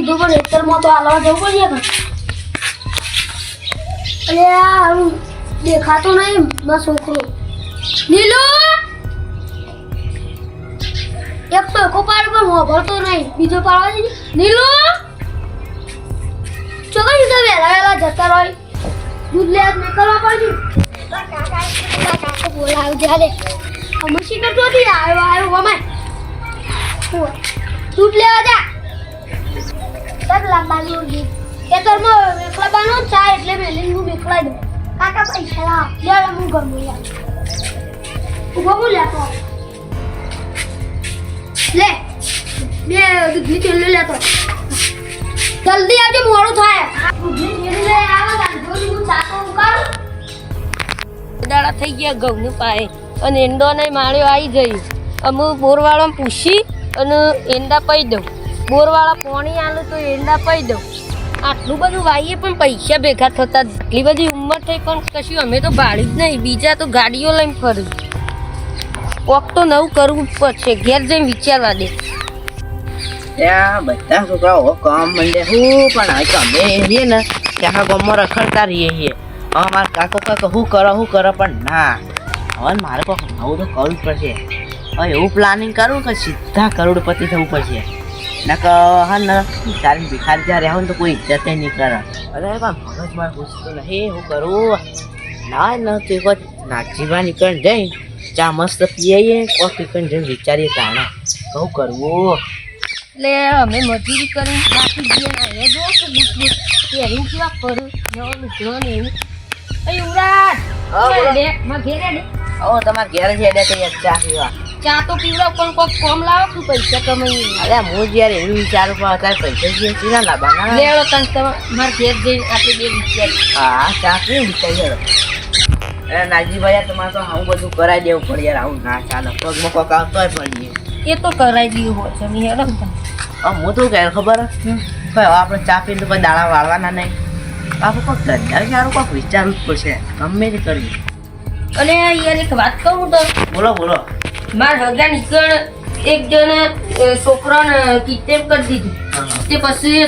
કીધું પણ ખેતરમાં તો હાલવા જવું પડશે કે અરે આ દેખાતો નહીં મારો છોકરો નીલુ એક તો એકો પાડ પણ વાપરતો નહીં બીજો પાડવા દે નીલુ ચોકડી તો વેલા જતા રહી દૂધ લેવા નીકળવા પડશે બોલાવ જાલે મશી કરતો હતી આવ્યો અમે દૂધ લેવા જા તક લાંબાની ઉડી ખેતરમાં મેકલા બાનો ચા એટલે મેલીને હું મેકલાઈ દઉં કાકા પૈસા લાવ યાર હું ગમું યાર ગમું લેતો લે બે દૂધની થેલી લેતો જલ્દી આવજો મોડું થાય દૂધની થેલી લે આવો તાર હું ચા તો ઉકાળું દાડા થઈ ગયા ઘઉંની પાએ અને એંડોને માળ્યો આવી જઈ અમે બોરવાળામાં પૂછી અને એંડા પઈ દઉં બોરવાળા પાણી આલું તો એંડા પઈ દઉં આટલું બધું વાઈએ પણ પૈસા ભેગા થતા એટલી બધી ઉંમર થઈ પણ કશું અમે તો ભાડી જ નહીં બીજા તો ગાડીઓ લઈને ફરી કોક તો નવું કરવું જ પડશે ઘેર જઈને વિચારવા દે ત્યાં બધા છોકરાઓ કામ માંડે હું પણ હવે અમે રહીએ ને ત્યાં ગામમાં રખડતા રહીએ છીએ હવે મારા કાકો શું કરો પણ ના હવે મારે કોઈક નવું તો કરવું જ પડશે હવે એવું પ્લાનિંગ કરું કે સીધા કરોડપતિ થવું પડશે ના કે હા ને તારી ભિખારી જ્યાં રહેવું તો કોઈ ઇજ્જત નહીં કરે અરે પણ મગજમાં પૂછતું નહીં હું કરું ના ન તો એક નાચીમાં નીકળ જઈ ચા મસ્ત પીએ કોક નીકળ જઈને વિચારીએ તાણા શું કરવું એટલે અમે મજૂરી કરીને થાકી જઈએ ને જો કે બુટ પહેરીને કેવા કરું નવો લુગડો ને એવું યુવરાજ લે માં ઘેરે દે ઓ તમારા ઘેર છે એટલે તો ચા પીવા ચા તો પીવડાવ પણ કોઈ કોમ લાવો કે પૈસા કમાઈ અરે હું જ યાર એવું વિચારું પણ અત્યારે પૈસા જે છે ના લાવવાના લેવડો કાંઈ તમે મારા ઘેર જઈને આપણે બે વિચારી હા ચા પી વિચારી અરે નાજીભાઈ તમારે તો આવું બધું કરાવી દેવું પડે યાર આવું ના ચાલે પગમાં કોક આવતોય પડીએ એ તો કરાવી દીધું હોય છે મેં હેડો હું તો કહે ખબર હવે આપણે ચા પીને તો કોઈ દાણા વાળવાના નહીં આપણે કોઈક ધંધા સારું કોઈક વિચારવું જ પડશે ગમે તે કરવી અને યાર એક વાત કહું તો બોલો મારા હગા નીકળ એક જણ છોકરાને કિડનેપ કરી દીધું તે પછી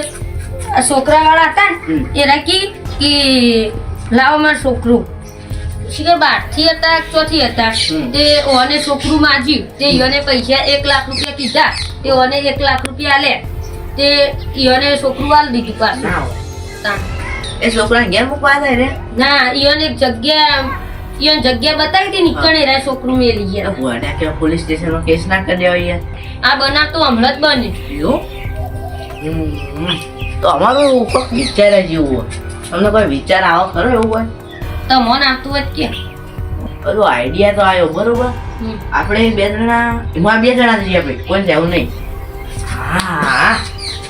છોકરાવાળા હતા ને એ રાખી કે લાવો મારું છોકરું શિખર બહારથી હતા ચોથી હતા તે ઓને છોકરું માજ્યું તે ઈઓને પૈસા 1 લાખ રૂપિયા કીધા તે ઓને 1 લાખ રૂપિયા લે તે ઈઓને છોકરું આલ દીધું પાછું એ છોકરાને ઘેર મૂકવા જાય ને ના ઈઓને જગ્યા બતાવી હતી નીકળે રે છોકરું મેલી ગયા ભુવાને કે પોલીસ સ્ટેશનમાં કેસ ના કરી દેવાય યાર આ બનાવ તો હમણાં જ બને તો અમારું કોઈક વિચાર્યા જેવું તમને કોઈ વિચાર આવો ખરો એવું હોય તો મન આવતું હોય કે બધું આઈડિયા તો આવ્યો બરોબર આપણે 2 જણા એમાં 2 જણા છીએ આપણે કોઈ જવું નહીં હા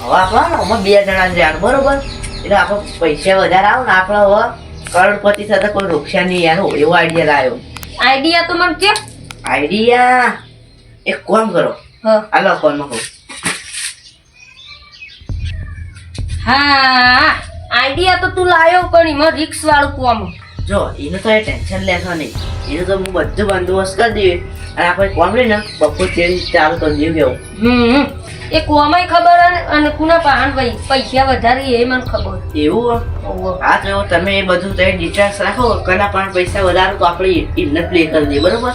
હવે આપણે આમાં 2 જણા જવાનું બરોબર એટલે આપણે પૈસા વધારે આવે ને આપણે હવે કરોડપતિ સાથે કોઈ નુકસાન નહીં યાર એવો આઈડિયા લાવ્યો આઈડિયા તો મને કે આઈડિયા એક કામ કરો હાલો ફોનમાં કહું હા આઈડિયા તો તું લાયો પણ એમાં રિક્સ વાળું કોમ જો એનું તો એ ટેન્શન લેશો નહીં એનું તો હું બધું બંદોબસ્ત કરી દઈએ અને આપણે કોમ લઈને બપોર તેરી ચાલુ કરી દઈએ એવું એ કોમાય ખબર અને કુના પાહણ ભાઈ પૈસા વધારે એ મને ખબર એવું હા તો તમે એ બધું ડિટેલ્સ રાખો કના પણ પૈસા વધારે તો આપણે એમને પ્લે કરી દઈએ બરોબર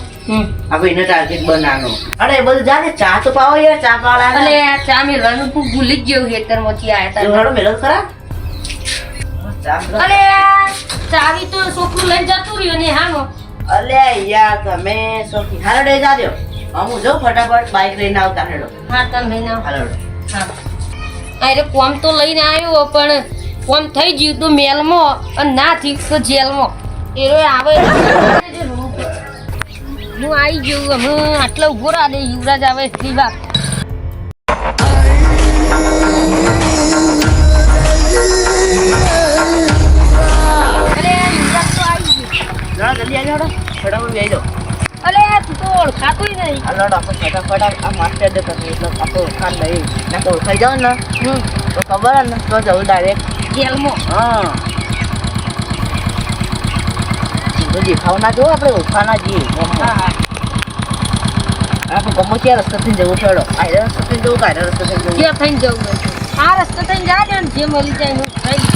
આપણે એને ટાર્ગેટ બનાવવાનો અરે એ બધું જાને ચા તો પાવો યાર ચા પાવડા અલે ચા મેલવાનું તું ભૂલી જ ગયો હેતરમાંથી આયા તા હાડો મેલો ખરા અલે ચાવી તો છોકરું લઈને જતું રહ્યો ને હાનો અલે યાર તમે સોકી હાલો દે જાજો હું જો ફટાફટ બાઈક લઈને આવતા હેડો હા તમે લઈને આવો હાલો હા અરે કોમ તો લઈને આવ્યો પણ કોમ થઈ ગયું તો મેલમાં અને ના થયું તો જેલમાં એરો આવે હું આવી ગયું અમે આટલા ઉભો રહા દે યુવરાજ આવે એટલી વાત જલ્દી આવી જાઓ ફટાફટ બેસી જાઓ અલે તું તો ઓળખાતું નહીં હાલો આપણે ફટાફટ આ માસ્ટર દે તમે એટલે આપણે ઓળખાણ નહીં ના તો ઓળખાઈ જાઓ ને તો ખબર ને તો જવું ડાયરેક્ટ જેલમાં હા દેખાવ ના જો આપણે ઓળખા ના જઈએ આપણે ગમો ક્યાં રસ્તેથી જવું છોડો આ રસ્તેથી જવું કાયદા રસ્તેથી જવું ક્યાં થઈને જવું આ રસ્તો થઈને જા દે ને જે મળી જાય એનું ખાઈ લે.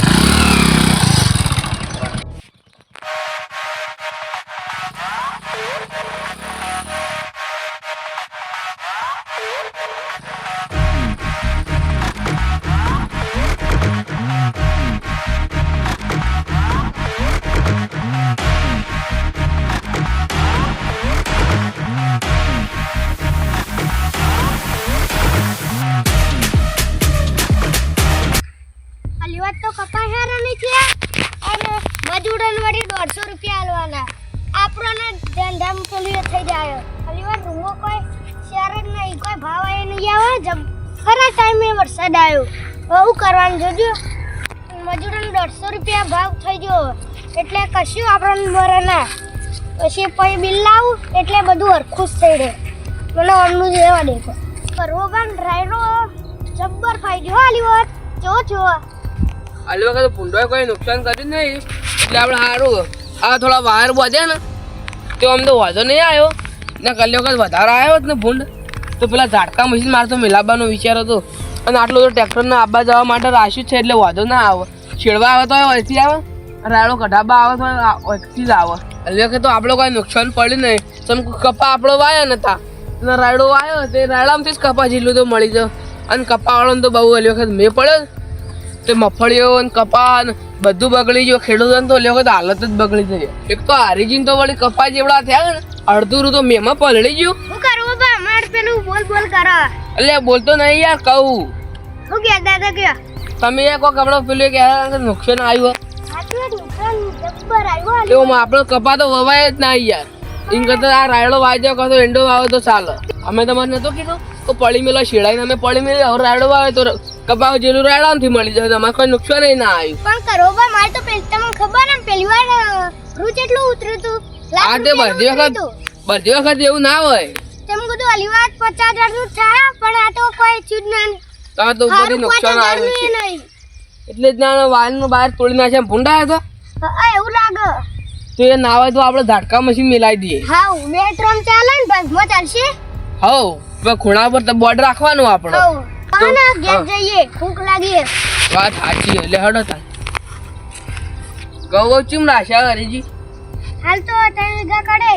આલી વાત તો કપાઈ હારાની છે અને મજૂરન વળી 150 રૂપિયા આલવાના આપણને ધંધામ પેલું થઈ જાય આલી વાત રૂમો કોઈ શેર જ નહીં કોઈ ભાવ આવે નહીં આવે જબ ખરા ટાઈમે વરસાદ આવ્યો બહુ કરવાનું જોજો મજૂરન 150 રૂપિયા ભાવ થઈ ગયો એટલે કશું આપણને મરે ના પછી પછી બિલ લાવું એટલે બધું હરખું જ થઈ રહે મને ઓનનું જ રહેવા દે કરવો પણ રાયડો જબ્બર ખાઈ ગયો આલી વાત જો આલી વખત ભૂંડોએ કોઈ નુકસાન કર્યું નહીં એટલે આપણે સારું આ થોડા વાયર વધે ને તો આમ તો વાંધો નહીં આવ્યો ને ગલી વખત વધારે આવ્યો ને ભૂંડ તો પેલા ઝાટકા મશીન મારે તો મિલાવવાનો વિચાર હતો અને આટલું તો ટ્રેક્ટરને આવવા જવા માટે રાખ્યું છે એટલે વાંધો ના આવે છેડવા આવે તો અહીંથી આવે રાયડો કઢાબા આવે તો અહીંથી જ આવે આલી વખત તો આપણે કોઈ નુકસાન પડ્યું નહીં સમ કપા આપણો વાયો નતા અને રાયડો વાયો તે રાયડામાંથી જ કપા જેટલું તો મળી જાય અને કપાવાળાને તો બહુ આલી વખત મેં પડ્યો તે મગફળીઓ ને કપા ને બધું બગડી ગયું ખેડૂતોને તો લેવો તો હાલત જ બગડી થઈ એક તો હારીજીને તો વળી કપા જેવડા થયા ને અડધું તો મેમાં પલળી ગયું હું કરવું બા અમાર પેલું બોલ કરો એટલે બોલતો નહીં યાર કહું હું કહેતા હતા કે તમે યાર કોક આપણો પેલું કે નુકસાન આવ્યું આટલું નુકસાન જબ્બર આવ્યો એવું આપણો કપા તો વવાય જ ના યાર એમ કરતા આ રાયડો વાંચો કાં એંડો વાવે તો ચાલે અમે તમારે નતો કીધું તો પડી મેલા શેડાઈને અમે પડી મેલી હવે રાયડો વાવે તો કપા જેલું રાયડામાંથી મળી જાય તમારે કોઈ નુકસાન ના આવ્યું પણ કરો બા મારે તો પેલી તમને ખબર ને પેલી વાર રૂ જેટલું ઉતર્યું તું આ તે બધી વખત એવું ના હોય તેમ કીધું અલી વાત 50,000 નું થાય પણ આ તો કોઈ ચીજ ના તો તો બધી નુકસાન આવ્યું છે નહીં એટલે જ ના વાલનો બહાર તોડી નાખ્યા ભૂંડાયા તો એવું લાગે તો એ ના હોય તો આપણે ઝાટકા મશીન મિલાવી દઈએ હા બે ત્રણ ચાલે ને બસમાં ચાલશે હવ ખૂણા પર તો બોર્ડ રાખવાનું આપણે હા ના ઘેર જઈએ ભૂખ લાગી વાત સાચી એટલે હડો તાર ગૌ ચીમ રાખ્યા હરીજી હાલ તો તને ગા કડે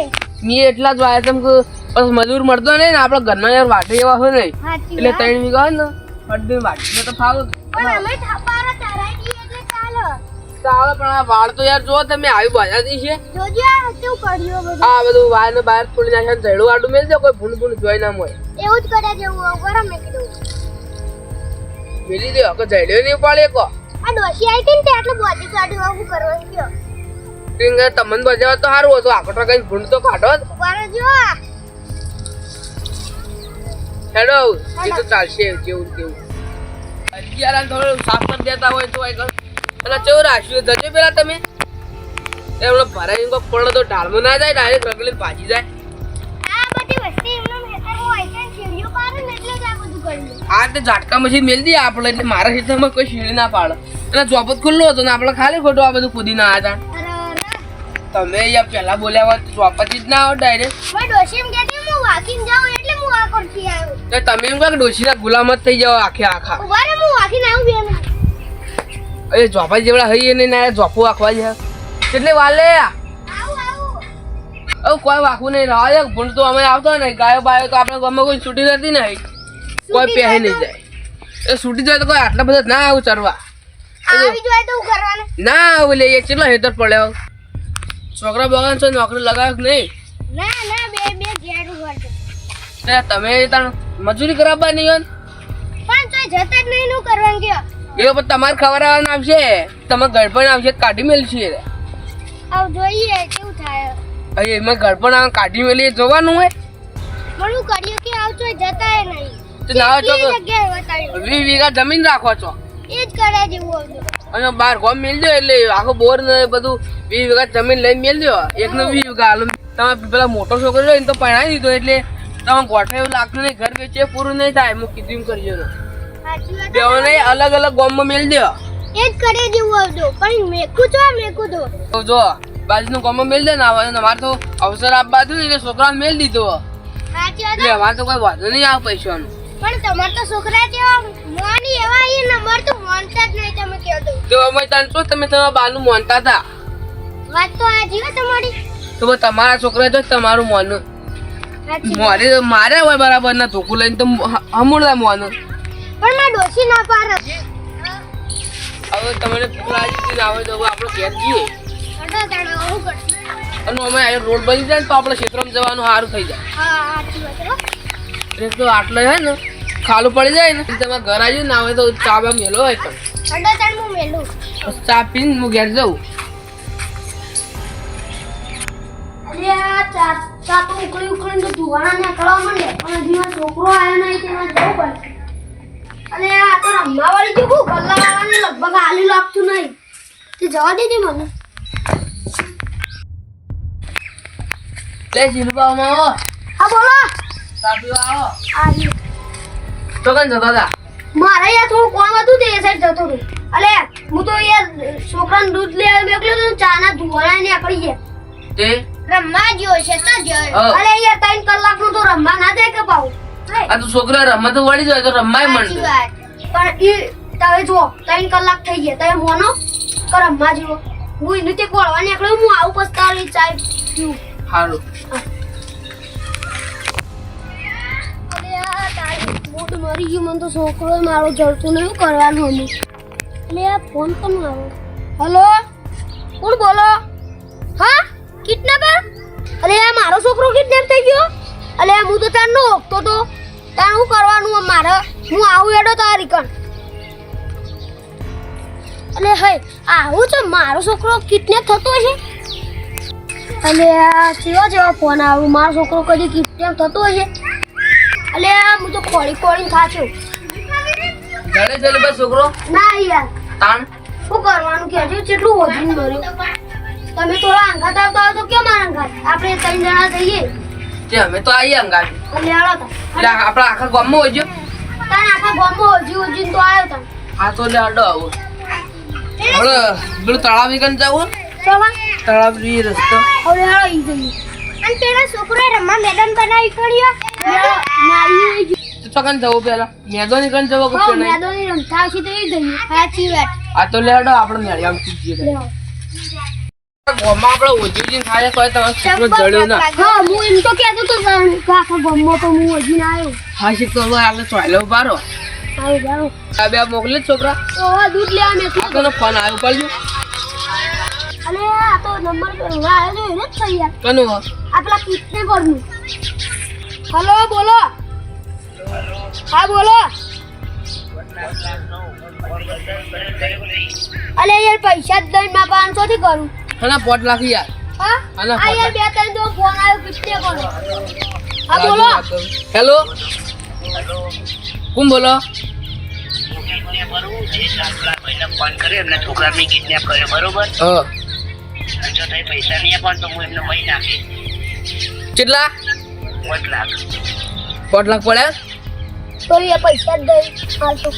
મેં એટલા જ વાયા તમ બસ મજૂર મળતો નહીં ને આપણે ઘરના યાર વાટે એવા હોય નહીં એટલે 3 વીઘા હોય ને અડધી વાટી તો ફાવ પણ અમે થાપારા તારાઈ દઈએ એટલે ચાલે ચાલો પણ આ વાળ તો યાર જો તમે આવી બાજાતી છે જોજો આ કેવું કર્યું બધું આ બધું વાળ ને બહાર થોડી નાખ્યા ઝેડું આડું મેલ દે કોઈ ભૂંડ ભૂંડ જોઈ ના મળે એવું જ કરે જેવું ગરમ મેં કીધું મેલી દે કે ઝેડ્યો નહીં પાડે કો આ ડોશી આવી હતી ને તે આટલું બોડી કાઢ્યું આવું કરવાનું કયો ટીંગ તમને બજાવ તો સારું હતું આકોટા કઈ ભૂંડ તો કાઢો જ ઉપર જો હેડો એ તો ચાલશે કેવું કેવું અત્યારે થોડું સાફ કરી દેતા હોય તો એટલે ચેવું રાખ્યું જજો પેલા તમે એમનો ભરાઈ કોક પડો તો ઢાળમાં ના જાય ડાયરેક્ટ રગલી ભાજી જાય આ બધી વસ્તી એમનો મેટર હોય છે સીડીઓ પાડે ને એટલે જ આ બધું કર્યું આ તે ઝાટકા મશીન મેલ દઈએ આપણે એટલે મારા ક્ષેત્રમાં કોઈ સીડી ના પાડે એટલે ચોપત ખુલ્લો હતો ને આપણે ખાલી ખોટું આ બધું કૂદી ના હતા તમે યાર પેલા બોલ્યા હોત ચોપત જ ના આવો ડાયરેક્ટ મેં ડોશી એમ કહેતી હું વાકીને જાઉં એટલે હું આ કરતી આવ્યો તો તમે એમ કહો કે ડોશીના ગુલામ જ થઈ જાવ આખે આખા ઉભા રે હું વાકીને આવું બે મિનિટ એ ચોપા જેવડા હઈ એને ના ચોપું આખવા જાય કેટલી વાલે આવું કોઈ વાખું નહીં રહા દે ભૂંડ તો અમે આવતો ને ગાયો બાયો તો આપણે ગામમાં કોઈ છૂટી નથી ને કોઈ પહેરી નહીં જાય એ છૂટી જાય તો કોઈ આટલા બધા ના આવું ચરવા આવી જોઈએ તો હું કરવાનું ના આવું લે એ કેટલો હેતર પડ્યો છોકરા બગાન છે નોકરી લગાવ્યો કે નહીં ના ના બે ઘેર ઉભા તમે તાર મજૂરી કરાવવા નહીં હોય પણ તો જતા જ નહીં નું કરવાનું કયો એ પણ તમારે ખબર આવવાનું આવશે તમારે ગળપણ આવશે કાઢી મેલશે આવ જોઈએ કેવું થાય એમાં ગળપણ કાઢી મેલી જોવાનું હોય પણ હું કર્યું કે આવ તો જતાય નહીં તો ના હોય તો જગ્યાએ બતાવ્યું 20 વીઘા જમીન રાખો છો એ જ કરે જેવું આવતું અને બાર ગોમ મેલ દો એટલે આખો બોર ને બધું 20 વીઘા જમીન લઈને મેલ દો એકનો 20 વીઘા હાલ તમે પેલા મોટો છોકરો હોય ને તો પરણાવી દીધો એટલે તમે ગોઠે એવું લાગતું નહીં ઘર વેચે પૂરું નહીં થાય હું કીધું એમ કરજો ને બેઓને અલગ અલગ ગામમાં મેલ દો એ જ કરે જેવું આવતું પણ મેકું તો તો જો બાજુનું ગામમાં મેલ દે ને અમારે તો અવસર આપવા હતું એટલે છોકરાને મેલ દીધો સાચી વાત એટલે અમારે તો કોઈ વાંધો નહીં આવે પૈસાનો પણ તમાર તો છોકરા જેવા મોની એવા ઈ નંબર તો મોનતા જ નહીં તમે કહો તો તો અમે તને તો તમે તમારા બાનું માનતા હતા વાત તો આ જીવે તમારી તો બસ તમારા છોકરા તો તમારું મોનું સાચી મારે હોય બરાબર ના ધોકું લઈને તો હમુરદા મોનું પણ માં ડોસી ના પાર હવે તમને ભૂખ લાગી ના આવે તો હવે આપણે ઘેર જઈએ અડો તાણો હું કર અને અમે આ રોડ બની જાય ને તો આપણે ક્ષેત્રમાં જવાનું સારું થઈ જાય હા સાચી વાત હો એક તો આટલો હે ને ખાલું પડી જાય ને તમારે ઘર આવી ના હોય તો ચા બા મેલો હોય પણ અડો તાણ હું મેલું પછી ચા પીને હું ઘેર જાઉં અરે આ ચા તો ઉકળી તો ધુવાણા નીકળવા માંડે અને જીવા છોકરો આવ્યો નહીં તેમાં જવું પડે અને આ તો રમવા વાળી જો હું ગલ્લા વાળાને લગભગ આલી લાગતું નહીં તે જવા દેજે મને લે જીલુબામાં આવો હા બોલો ચા પીવા આવો આવી તો કન જતા હતા મારે યાર થોડું કામ હતું તે એ સાઈડ જતો રહ્યો અલે હું તો યાર છોકરાને દૂધ લેવા મોકલ્યો તો ચાના ધુવાણા નીકળી ગયા તે રમવા ગયો છે તો ગયો હા. અલે યાર 3 કલાકનું તો રમવા ના જાય કે પાઉ આ તો છોકરા રમત વળી જાય તો રમાય મંડે પણ ઈ તમે જો 3 કલાક થઈ ગયા તમે મોનો કે રમવા જેવો હું એનું તે કોળવા નીકળ્યો હું આવું પસ્તાવી ચાય પીવું સારું અરે આ તારી મોઢ મરી ગયું મને તો છોકરો મારો જડતું નહીં કરવાનું અમે એટલે આ ફોન તો ન આવે હેલો કોણ બોલો હા કિડનેપર અરે આ મારો છોકરો કિડનેપ થઈ ગયો અલે હું તો તાર નો ઓળખતો તો તાર શું કરવાનું મારે હું આવું એડો તારી કણ અલે હે આવું છે મારો છોકરો કિડનેપ થતો હશે અલે આ જેવો ફોન આવ્યો મારો છોકરો કદી કિડનેપ થતો હશે અલે હું તો ખોળી થાચ્યો જડે જલે બસ છોકરો ના યાર તાણ શું કરવાનું કે હજુ કેટલું વધુ મર્યું તમે થોડા અંગાત આવતા હોય તો કેમ અંગાત આપણે 3 જણા જઈએ તે અમે તો આવીએ અંગાડી એટલે હાલો એટલે આપણા આખા ગામમાં હોય તાણ આખા ગામમાં હજી તો આવ્યો તા આ તો લે અડો આવો હવે પેલું તળાવ કન જવું ચલા તળાવ રી રસ્તો હવે હાલો ઈ જઈએ અને પેલા છોકરા રમવા મેદાન બનાવી પડ્યો નાઈ તો ચોકન જવું પેલા મેદોની કન જવું કે હા નહીં મેદાન રમતા હશે તો ઈ જઈએ સાચી વાત આ તો લે અડો આપણે મેળ્યામ કીજીએ ગામમાં આપણે ઓજીજી થાય તો તમારો છોકરો જડ્યો ના હા હું એમ તો કહેતો તો કે આખા ગામમાં તો હું હજી ના આવ્યો હા શીખ તો હવે આપણે ચોયલો બારો આવું જાઓ આ બે મોકલે છોકરા તો દૂધ લેવા મેં આ કોનો ફોન આવ્યો પડ્યો અલે આ તો નંબર પર આવ્યો તો એને જ થઈ યાર કનો આપલા કિતને પરનું હેલો બોલો હા બોલો અલે યાર પૈસા જ દઈ માં 500 થી કરું હના 5 લાખ યાર હા આના આ યાર 2-3 જો ફોન આવ્યો કિતને કરો હા બોલો હેલો કોણ બોલો ફોન કર્યો એમને છોકરાને કિડનેપ કર્યો બરોબર હા જો તઈ પૈસા નહીં આપો તો હું એમને મહી નાખી કેટલા 5 લાખ 5 લાખ પડ્યા તો એ પૈસા જ દઈ હાલ તો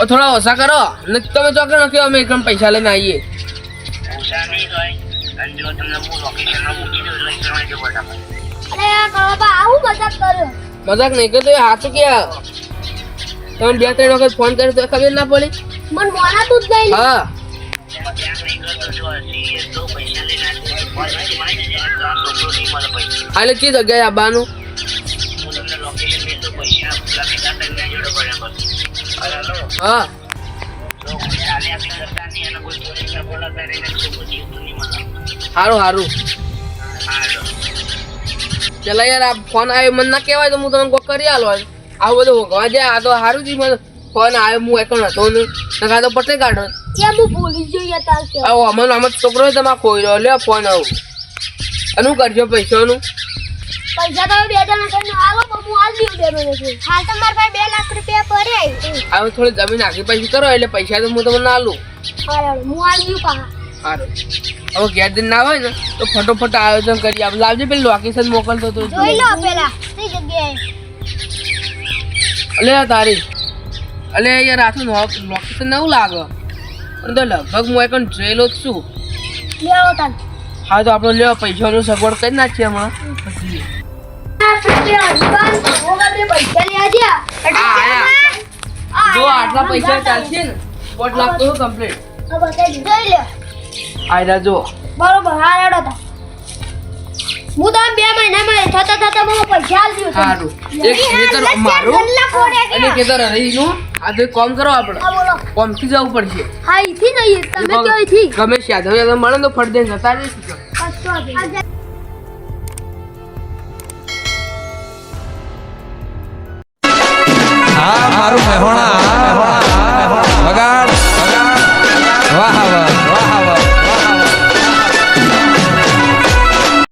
ઓ થોડા ઓછા કરો ને તમે ચોકે નાખ્યો અમે એકદમ પૈસા લઈને આવીએ પૈસા નહીં હોય અને જો તમને હું લોકેશનમાં મૂકી દઉં એટલે એકદમ જો બરાબર અરે આ કળબા આવું મજાક કર્યો મજાક નહીં કરતો એ હાથ કે તમે 2-3 વખત ફોન કર્યો તો ખબર ના પડી મન મોનાતું જ નહીં હા એમાં ક્યાંક નહીં કરતો જો સિરિયસ તો પૈસા લઈને આવી ફોન નથી મારી દેજે તો આ છોકરો નહીં મળે પૈસા એટલે કઈ જગ્યાએ આવવાનું હું તમને લોકેશન મેં તો પૈસા લખી કાઢે મેં જોડે બરાબર હલો હા તો કોઈ ચાલ્યા બી કરતા નહીં અને કોઈ પોલીસ ના બોલાતા રહીને છોકરો જીવતું નહીં મળે સારું સારું હાલો પેલા યાર આ ફોન આવ્યો મને ના કહેવાય તો હું તમને કોઈ કરી આલો આવું બધું હોગવા જાય આ તો સારું જ મને ફોન આવ્યો હું એકણ હતો ને નકા તો પટે કાઢો કેમ હું ભૂલી જોઈએ તાર કે આવો અમારો છોકરો તમારે ખોઈ રહ્યો લે ફોન આવું અને શું કરજો પૈસાનું પૈસા તો 2 જણા કરીને આવો પણ હું હાલ દીધું દેવાનો છું હાલ તો મારા પાસે 2 લાખ રૂપિયા પડ્યા હવે થોડી જમીન આખી પૈસા કરો એટલે પૈસા તો હું તમને ના આલું હા હું હાલ દીધું પા સારું હવે ઘેર દિન ના હોય ને તો ફટોફટ આયોજન કરી આપણે લાવજે પેલું લોકેશન મોકલતો તો જોઈ લો પેલા કઈ જગ્યાએ અલે તારી અલે યાર આથું લોકેશન નવું લાગે અને તો લગભગ હું એકણ જોયેલો જ છું લેવો તાન હા તો આપણે લેવા પૈસાનું સગવડ કરી નાખીએ હમણાં પછી પૈસા લઈ આવ્યા આ આયા જો આટલા પૈસા ચાલશે ને 5 લાખ તો કમ્પ્લીટ જોઈ લે આયરા જો બરોબર હા રેડો તો હું તો 2 મહિનામાં થતા મને પૈસા આલજો સારું એક ખેતર મારું અને ખેતર રહીનું આ તો એક કામ કરો આપણે હા બોલો કોમથી જવું પડશે હા ઈથી નહીં તમે કયો ઈથી ગમે સાધો યાદ મળે ને તો ફટ દઈને જતા રહીશું કશો વાંધો નહીં. હા મારું મહેણા